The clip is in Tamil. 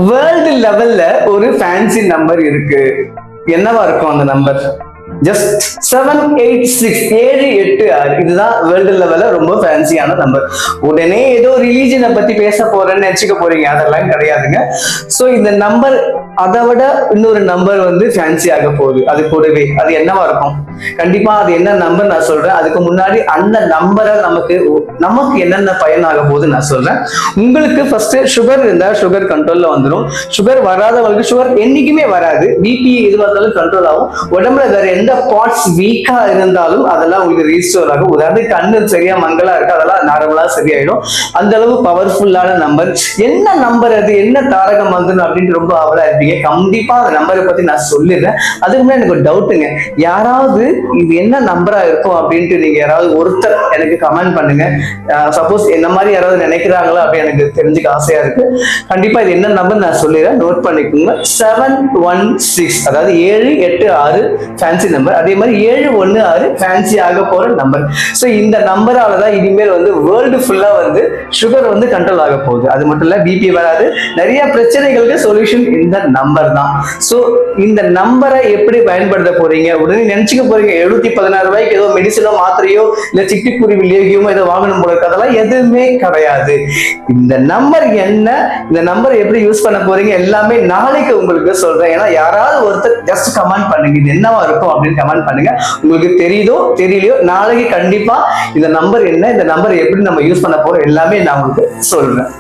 வேர்ல்டு லெவல்ல ஒரு ஃபேன்சி நம்பர் இருக்கு. என்னவா இருக்கும் அந்த நம்பர்? ஜஸ்ட் 786 இதுதான் வேர்ல்டு லெவல்ல ரொம்ப ஃபேன்சியான நம்பர். உடனே ஏதோ ரிலீஜனை பத்தி பேச போறேன்னு நினைச்சுக்க போறீங்க, அதெல்லாம் கிடையாதுங்க. சோ இந்த நம்பர் அதை விட இன்னொரு நம்பர் வந்து ஃபேன்சி ஆக போகுது. அது கூடவே அது என்னவா இருக்கும்? கண்டிப்பா அது என்ன நம்பர் நான் சொல்றேன். அதுக்கு முன்னாடி அந்த நம்பரை நமக்கு என்னென்ன பயன் ஆக போகுது நான் சொல்றேன். உங்களுக்கு ஃபர்ஸ்ட் சுகர் இருந்தா சுகர் கண்ட்ரோல்ல வந்துடும். சுகர் வராதவங்களுக்கு சுகர் என்னைக்குமே வராது. பிபி எது வந்தாலும் கண்ட்ரோல் ஆகும். உடம்புல வேற எந்த பார்ட்ஸ் வீக்கா இருந்தாலும் அதெல்லாம் உங்களுக்கு ரீஸ்டோர் ஆகும். உதாரணத்துக்கு கண்ணு சரியா மங்களா இருக்கு, அதெல்லாம் நார்மலா சரியாயிடும். அந்த அளவு பவர்ஃபுல்லான நம்பர். என்ன நம்பர் அது, என்ன தாரக மந்திரம் அப்படின்னு ரொம்ப அவலா இருப்பீங்க. கண்டிப்பா அந்த நம்பரை பத்தி நான் சொல்லிடுறேன். அதுக்கு முன்னாடி எனக்கு ஒரு டவுட்டுங்க. யாராவது இது என்ன நம்பரா இருக்கும் அப்படின்ட்டு நீங்க யாராவது ஒருத்தர் எனக்கு கமெண்ட் பண்ணுங்க. சப்போஸ் என்ன மாதிரி யாராவது நினைக்கிறாங்களா அப்படின்னு எனக்கு தெரிஞ்சுக்க ஆசையா இருக்கு. கண்டிப்பா இது என்ன நம்பர் நான் சொல்லிடுறேன், நோட் பண்ணிக்கோங்க. 716 அதாவது 786 ஃபேன்சி நம்பர். அதே மாதிரி 716 ஃபேன்சி ஆக போற நம்பர். சோ இந்த நம்பரால தான் இனிமேல் வந்து வேர்ல்டு ஃபுல்லா வந்து சுகர் வந்து கண்ட்ரோல் ஆக போகுது. அது மட்டும் இல்ல, பிபி வராது. நிறைய பிரச்சனைகளுக்கு சொல்யூஷன் இந்த நம்பர் தான். சோ இந்த நம்பரை எப்படி பயன்படுத்த போறீங்க? உடனே நினைச்சுக்க போறீங்க 716 ரூபாய்க்கு ஏதோ மெடிசனோ மாத்திரையோ இல்ல சிட்டுக்குருவி லேகியமோ ஏதோ வாங்கணும் போல இருக்கு. அதெல்லாம் எதுவுமே கிடையாது. இந்த நம்பர் என்ன, இந்த நம்பரை எப்படி யூஸ் பண்ண போறீங்க எல்லாமே நாளைக்கு உங்களுக்கு சொல்றேன். ஏன்னா யாராவது ஒருத்தர் ஜஸ்ட் கமெண்ட் பண்ணுங்க, இது என்னவா இருக்கும் அப்படின்னு கமெண்ட் பண்ணுங்க. உங்களுக்கு தெரியுதோ தெரியலையோ நாளைக்கு கண்டிப்பா இந்த நம்பர் என்ன, இந்த நம்பர் எப்படி நம்ம யூஸ் பண்ண போறோம் எல்லாமே நான் உங்களுக்கு சொல்றேன்.